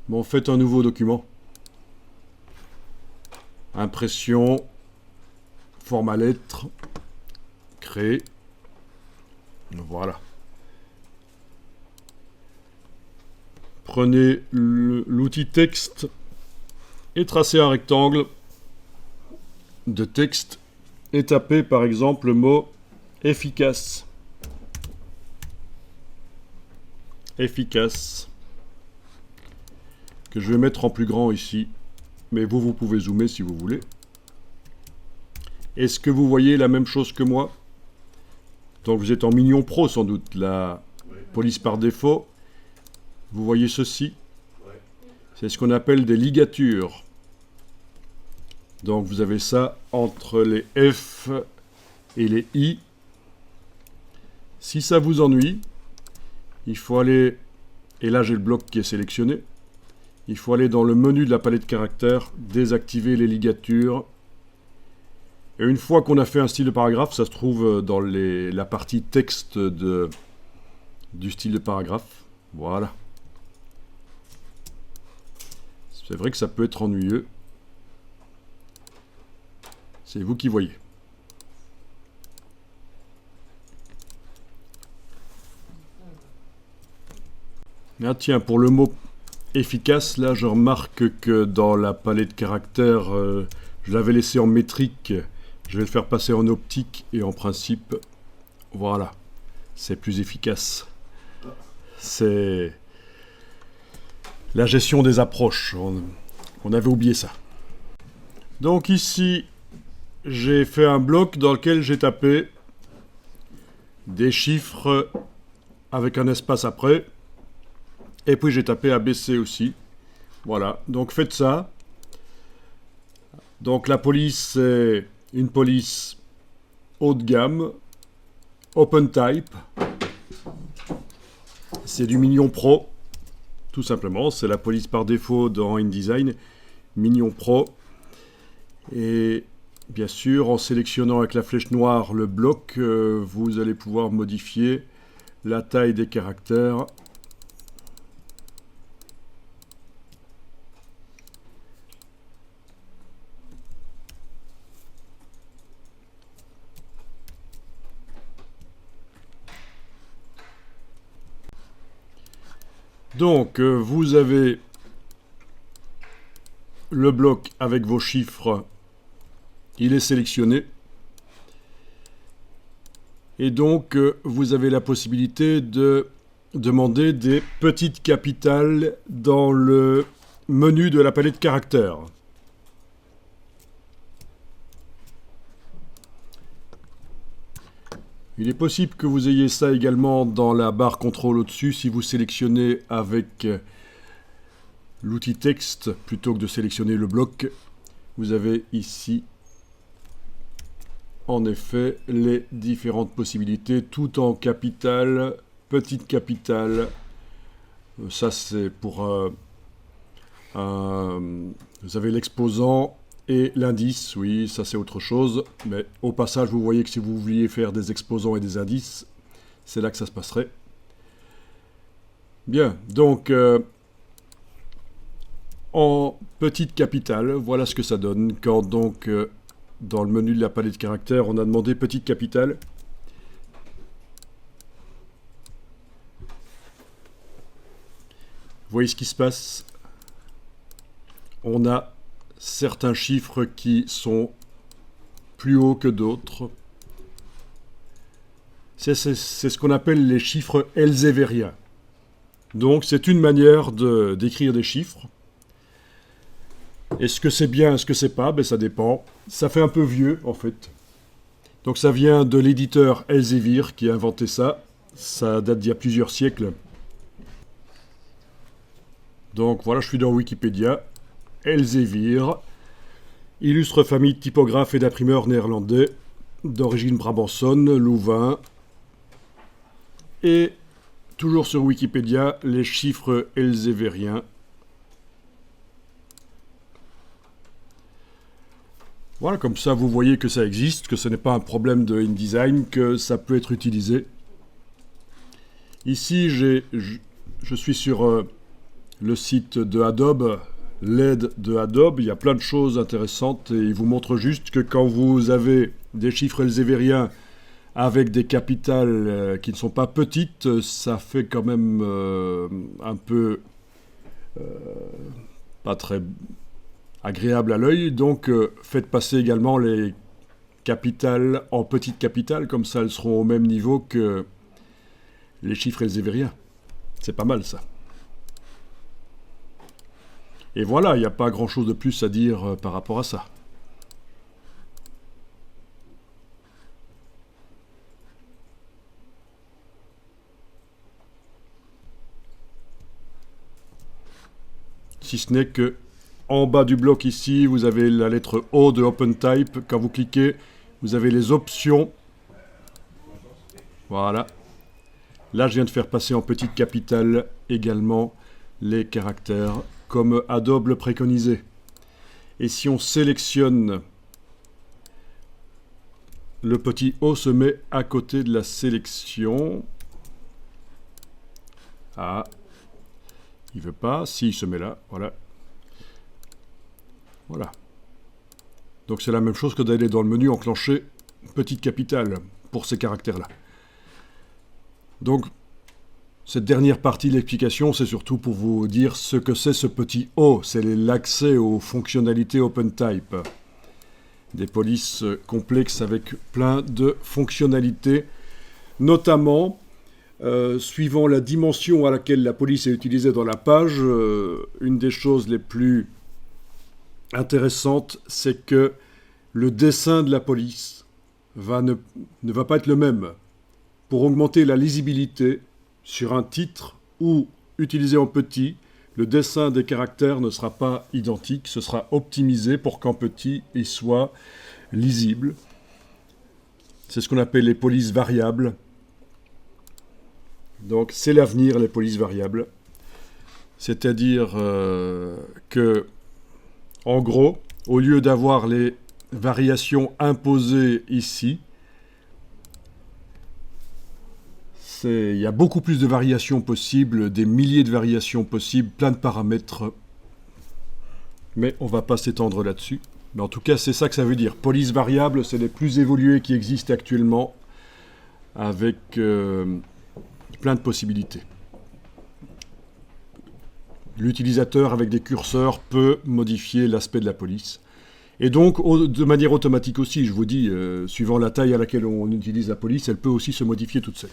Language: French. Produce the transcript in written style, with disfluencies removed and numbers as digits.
Bon, faites un nouveau document. Impression, format lettre, créer. Voilà. Prenez l'outil texte et tracez un rectangle de texte et tapez par exemple le mot efficace. Efficace. Que je vais mettre en plus grand ici. Mais vous pouvez zoomer si vous voulez. Est-ce que vous voyez la même chose que moi? Donc vous êtes en Minion Pro sans doute, la police par défaut. Vous voyez ceci? C'est ce qu'on appelle des ligatures. Donc vous avez ça entre les F et les I. Si ça vous ennuie, il faut aller, et là j'ai le bloc qui est sélectionné, il faut aller dans le menu de la palette caractères, désactiver les ligatures. Et une fois qu'on a fait un style de paragraphe, ça se trouve dans la partie texte du style de paragraphe. Voilà. C'est vrai que ça peut être ennuyeux. C'est vous qui voyez. Ah tiens, pour le mot efficace, là je remarque que dans la palette caractères, je l'avais laissé en métrique. Je vais le faire passer en optique et en principe, voilà, c'est plus efficace. C'est la gestion des approches. On avait oublié ça. Donc ici, j'ai fait un bloc dans lequel j'ai tapé des chiffres avec un espace après. Et puis j'ai tapé ABC aussi. Voilà, donc faites ça. Donc la police, c'est une police haut de gamme, open type. C'est du Minion Pro, tout simplement. C'est la police par défaut dans InDesign, Minion Pro. Et bien sûr, en sélectionnant avec la flèche noire le bloc, vous allez pouvoir modifier la taille des caractères. Donc, vous avez le bloc avec vos chiffres, il est sélectionné. Et donc, vous avez la possibilité de demander des petites capitales dans le menu de la palette caractères. Il est possible que vous ayez ça également dans la barre contrôle au-dessus si vous sélectionnez avec l'outil texte plutôt que de sélectionner le bloc. Vous avez ici en effet les différentes possibilités, tout en capitale, petite capitale. Ça c'est pour vous avez l'exposant et l'indice, oui, ça c'est autre chose. Mais au passage, vous voyez que si vous vouliez faire des exposants et des indices, c'est là que ça se passerait. Bien, donc en petite capitale, voilà ce que ça donne. Quand donc dans le menu de la palette caractères, on a demandé petite capitale. Vous voyez ce qui se passe? On a certains chiffres qui sont plus hauts que d'autres. C'est ce qu'on appelle les chiffres elzévériens. Donc c'est une manière d'écrire des chiffres. Est-ce que c'est bien, est-ce que c'est pas? Ben, ça dépend. Ça fait un peu vieux en fait. Donc ça vient de l'éditeur Elsevier qui a inventé ça. Ça date d'il y a plusieurs siècles. Donc voilà, je suis dans Wikipédia. Elsevier, illustre famille de typographes et d'imprimeurs néerlandais, d'origine brabançonne, Louvain. Et toujours sur Wikipédia, les chiffres elzévériens. Voilà, comme ça vous voyez que ça existe, que ce n'est pas un problème de InDesign, que ça peut être utilisé. Ici, je suis sur le site de Adobe, l'aide de Adobe. Il y a plein de choses intéressantes et il vous montre juste que quand vous avez des chiffres elzévériens avec des capitales qui ne sont pas petites, ça fait quand même un peu pas très agréable à l'œil. Donc faites passer également les capitales en petites capitales, comme ça elles seront au même niveau que les chiffres elzévériens. C'est pas mal ça. Et voilà, il n'y a pas grand-chose de plus à dire par rapport à ça. Si ce n'est que en bas du bloc ici, vous avez la lettre O de OpenType. Quand vous cliquez, vous avez les options. Voilà. Là, je viens de faire passer en petite capitale également les caractères, comme Adobe le préconisait. Et si on sélectionne, le petit O se met à côté de la sélection. Ah, il veut pas. Si, il se met là, voilà. Voilà. Donc c'est la même chose que d'aller dans le menu enclencher petite capitale pour ces caractères-là. Donc, cette dernière partie de l'explication, c'est surtout pour vous dire ce que c'est ce petit O. C'est l'accès aux fonctionnalités OpenType. Des polices complexes avec plein de fonctionnalités, notamment, suivant la dimension à laquelle la police est utilisée dans la page, une des choses les plus intéressantes, c'est que le dessin de la police ne va pas être le même. Pour augmenter la lisibilité sur un titre ou utilisé en petit, le dessin des caractères ne sera pas identique, ce sera optimisé pour qu'en petit il soit lisible. C'est ce qu'on appelle les polices variables. Donc c'est l'avenir, les polices variables. C'est-à-dire que, en gros, au lieu d'avoir les variations imposées ici, il y a beaucoup plus de variations possibles, des milliers de variations possibles, plein de paramètres. Mais on ne va pas s'étendre là-dessus. Mais en tout cas, c'est ça que ça veut dire. Police variable, c'est les plus évolués qui existent actuellement, avec plein de possibilités. L'utilisateur, avec des curseurs, peut modifier l'aspect de la police. Et donc, de manière automatique aussi, je vous dis, suivant la taille à laquelle on utilise la police, elle peut aussi se modifier toute seule.